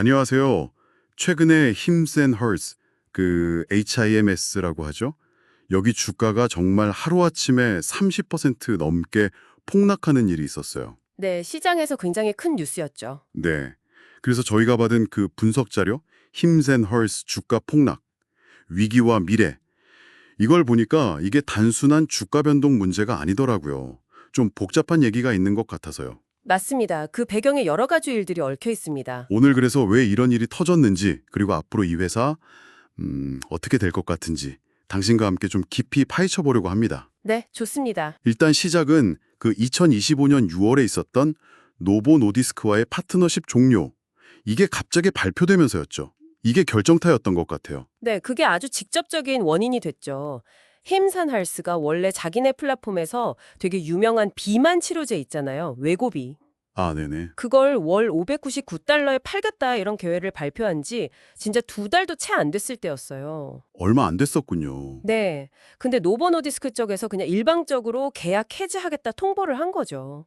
안녕하세요. 최근에 힘센 헐스, HIMS라고 하죠. 여기 주가가 정말 하루아침에 30% 넘게 폭락하는 일이 있었어요. 네, 시장에서 굉장히 큰 뉴스였죠. 네. 그래서 저희가 받은 그 분석 자료, 힘센 헐스 주가 폭락, 위기와 미래. 이걸 보니까 이게 단순한 주가 변동 문제가 아니더라고요. 좀 복잡한 얘기가 있는 것 같아서요. 맞습니다. 그 배경에 여러 가지 일들이 얽혀 있습니다. 오늘 그래서 왜 이런 일이 터졌는지, 그리고 앞으로 이 회사 어떻게 될 것 같은지 당신과 함께 좀 깊이 파헤쳐 보려고 합니다. 네, 좋습니다. 일단 시작은 그 2025년 6월에 있었던 노보 노디스크와의 파트너십 종료. 이게 갑자기 발표되면서였죠. 이게 결정타였던 것 같아요. 네, 그게 아주 직접적인 원인이 됐죠. 힘산할스가 원래 자기네 플랫폼에서 되게 유명한 비만 치료제 있잖아요. 외고비. 아, 네네. 그걸 월 599달러에 팔겠다 이런 계획을 발표한 지 진짜 2달도 채 안 됐을 때였어요. 얼마 안 됐었군요. 네. 근데 노버노디스크 쪽에서 그냥 일방적으로 계약 해지하겠다 통보를 한 거죠.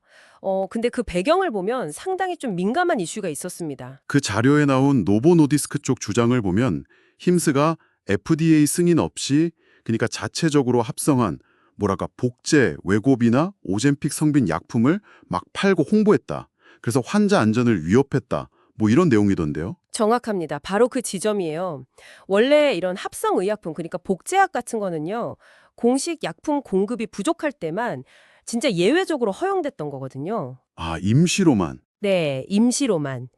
근데 그 배경을 보면 상당히 좀 민감한 이슈가 있었습니다. 그 자료에 나온 노보 노디스크 쪽 주장을 보면 힘스가 FDA 승인 없이 그러니까 자체적으로 합성한 뭐랄까 복제, 외고비나 오젬픽 성분 약품을 막 팔고 홍보했다. 그래서 환자 안전을 위협했다. 뭐 이런 내용이던데요. 정확합니다. 바로 그 지점이에요. 원래 이런 합성의약품, 그러니까 복제약 같은 거는요, 공식 약품 공급이 부족할 때만 진짜 예외적으로 허용됐던 거거든요. 아, 임시로만. 네, 임시로만.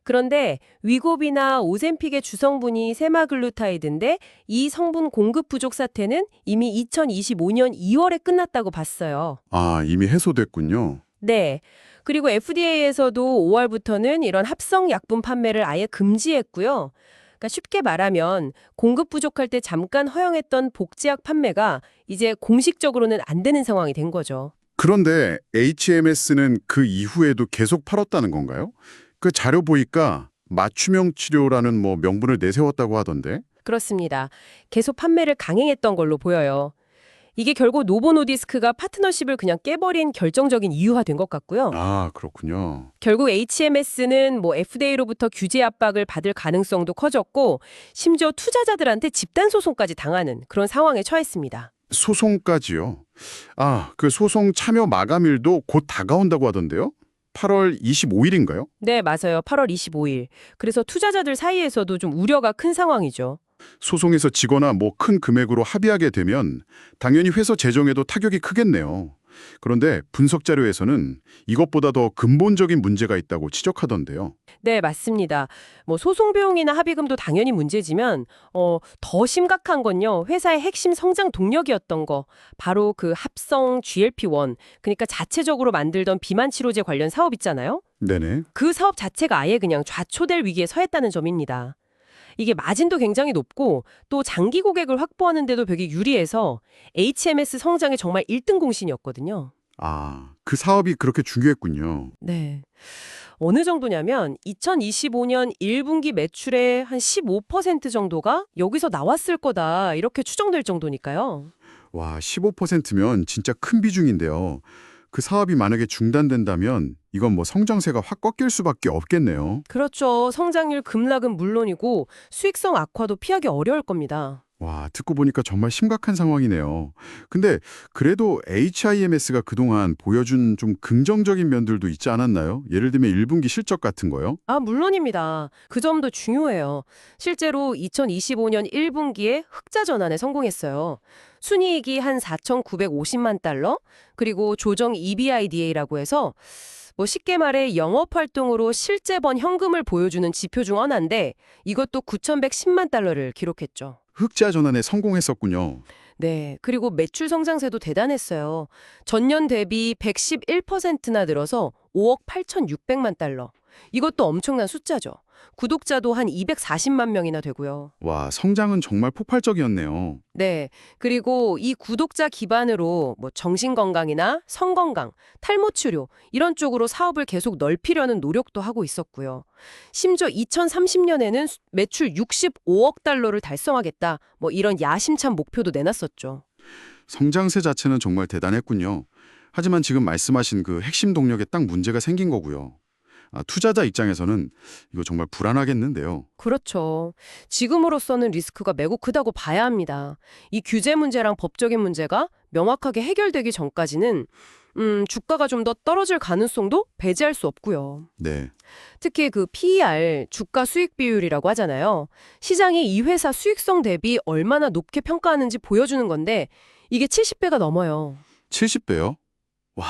그런데 위고비나 오젬픽의 주성분이 세마글루타이드인데 이 성분 공급 부족 사태는 이미 2025년 2월에 끝났다고 봤어요. 아, 이미 해소됐군요. 네. 그리고 FDA에서도 5월부터는 이런 합성 약품 판매를 아예 금지했고요. 그러니까 쉽게 말하면 공급 부족할 때 잠깐 허용했던 복제약 판매가 이제 공식적으로는 안 되는 상황이 된 거죠. 그런데 HMS는 그 이후에도 계속 팔았다는 건가요? 그 자료 보니까 맞춤형 치료라는 뭐 명분을 내세웠다고 하던데. 그렇습니다. 계속 판매를 강행했던 걸로 보여요. 이게 결국 노보노디스크가 파트너십을 그냥 깨버린 결정적인 이유가 된 것 같고요. 아, 그렇군요. 결국 HMS는 뭐 FDA로부터 규제 압박을 받을 가능성도 커졌고 심지어 투자자들한테 집단 소송까지 당하는 그런 상황에 처했습니다. 소송까지요. 아, 그 소송 참여 마감일도 곧 다가온다고 하던데요? 8월 25일인가요? 네, 맞아요. 8월 25일. 그래서 투자자들 사이에서도 좀 우려가 큰 상황이죠. 소송에서 지거나 뭐 큰 금액으로 합의하게 되면 당연히 회사 재정에도 타격이 크겠네요. 그런데 분석 자료에서는 이것보다 더 근본적인 문제가 있다고 지적하던데요. 네, 맞습니다. 뭐 소송 비용이나 합의금도 당연히 문제지만 더 심각한 건요. 회사의 핵심 성장 동력이었던 거. 바로 그 합성 GLP-1. 그러니까 자체적으로 만들던 비만 치료제 관련 사업 있잖아요. 네네. 그 사업 자체가 아예 그냥 좌초될 위기에 처했다는 점입니다. 이게 마진도 굉장히 높고 또 장기 고객을 확보하는 데도 되게 유리해서 HMS 성장의 정말 1등 공신이었거든요. 아, 그 사업이 그렇게 중요했군요. 네. 어느 정도냐면 2025년 1분기 매출의 한 15% 정도가 여기서 나왔을 거다 이렇게 추정될 정도니까요. 와, 15%면 진짜 큰 비중인데요. 그 사업이 만약에 중단된다면 이건 뭐 성장세가 확 꺾일 수밖에 없겠네요. 그렇죠. 성장률 급락은 물론이고 수익성 악화도 피하기 어려울 겁니다. 와, 듣고 보니까 정말 심각한 상황이네요. 근데 그래도 HIMS가 그동안 보여준 좀 긍정적인 면들도 있지 않았나요? 예를 들면 1분기 실적 같은 거요? 아, 물론입니다. 그 점도 중요해요. 실제로 2025년 1분기에 흑자 전환에 성공했어요. 순이익이 한 4,950만 달러, 그리고 조정 EBIDA라고 해서 뭐 쉽게 말해 영업 활동으로 실제 번 현금을 보여주는 지표 중 하나인데 이것도 9,110만 달러를 기록했죠. 흑자 전환에 성공했었군요. 네, 그리고 매출 성장세도 대단했어요. 전년 대비 111%나 늘어서 5억 8,600만 달러. 이것도 엄청난 숫자죠. 구독자도 한 240만 명이나 되고요. 와, 성장은 정말 폭발적이었네요. 네, 그리고 이 구독자 기반으로 뭐 정신건강이나 성건강, 탈모치료 이런 쪽으로 사업을 계속 넓히려는 노력도 하고 있었고요. 심지어 2030년에는 매출 65억 달러를 달성하겠다. 뭐 이런 야심찬 목표도 내놨었죠. 성장세 자체는 정말 대단했군요. 하지만 지금 말씀하신 그 핵심 동력에 딱 문제가 생긴 거고요. 투자자 입장에서는 이거 정말 불안하겠는데요. 그렇죠. 지금으로서는 리스크가 매우 크다고 봐야 합니다. 이 규제 문제랑 법적인 문제가 명확하게 해결되기 전까지는 주가가 좀 더 떨어질 가능성도 배제할 수 없고요. 네. 특히 그 PER, 주가 수익 비율이라고 하잖아요. 시장이 이 회사 수익성 대비 얼마나 높게 평가하는지 보여주는 건데 이게 70배가 넘어요. 70배요? 와,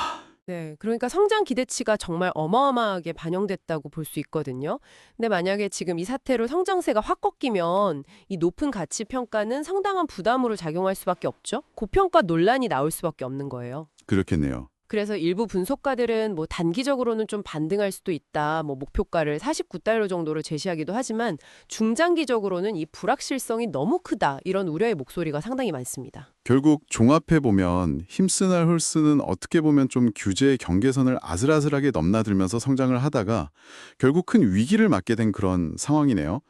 네, 그러니까 성장 기대치가 정말 어마어마하게 반영됐다고 볼 수 있거든요. 근데 만약에 지금 이 사태로 성장세가 확 꺾이면 이 높은 가치 평가는 상당한 부담으로 작용할 수밖에 없죠. 고평가 논란이 나올 수밖에 없는 거예요. 그렇겠네요. 그래서 일부 분석가들은 뭐 단기적으로는 좀 반등할 수도 있다. 뭐 목표가를 49달러 정도로 제시하기도 하지만 중장기적으로는 이 불확실성이 너무 크다. 이런 우려의 목소리가 상당히 많습니다. 결국 종합해보면 힘쓰나 홀스는 어떻게 보면 좀 규제의 경계선을 아슬아슬하게 넘나들면서 성장을 하다가 결국 큰 위기를 맞게 된 그런 상황이네요.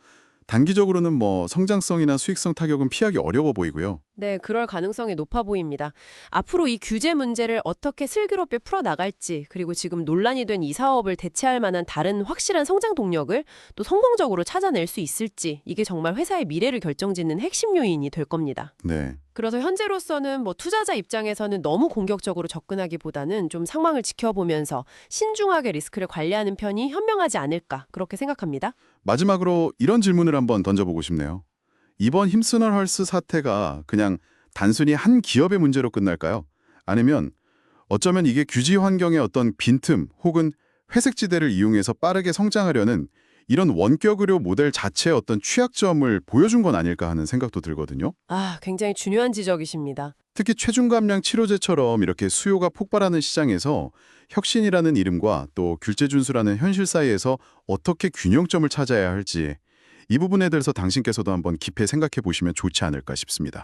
단기적으로는 뭐 성장성이나 수익성 타격은 피하기 어려워 보이고요. 네, 그럴 가능성이 높아 보입니다. 앞으로 이 규제 문제를 어떻게 슬기롭게 풀어나갈지, 그리고 지금 논란이 된 이 사업을 대체할 만한 다른 확실한 성장 동력을 또 성공적으로 찾아낼 수 있을지, 이게 정말 회사의 미래를 결정짓는 핵심 요인이 될 겁니다. 네. 그래서 현재로서는 뭐 투자자 입장에서는 너무 공격적으로 접근하기보다는 좀 상황을 지켜보면서 신중하게 리스크를 관리하는 편이 현명하지 않을까, 그렇게 생각합니다. 마지막으로 이런 질문을 한번 던져보고 싶네요. 이번 힘쓰나 홀스 사태가 그냥 단순히 한 기업의 문제로 끝날까요? 아니면 어쩌면 이게 규제 환경의 어떤 빈틈 혹은 회색지대를 이용해서 빠르게 성장하려는 이런 원격 의료 모델 자체의 어떤 취약점을 보여준 건 아닐까 하는 생각도 들거든요. 아, 굉장히 중요한 지적이십니다. 특히 체중 감량 치료제처럼 이렇게 수요가 폭발하는 시장에서 혁신이라는 이름과 또 규제 준수라는 현실 사이에서 어떻게 균형점을 찾아야 할지 이 부분에 대해서 당신께서도 한번 깊이 생각해 보시면 좋지 않을까 싶습니다.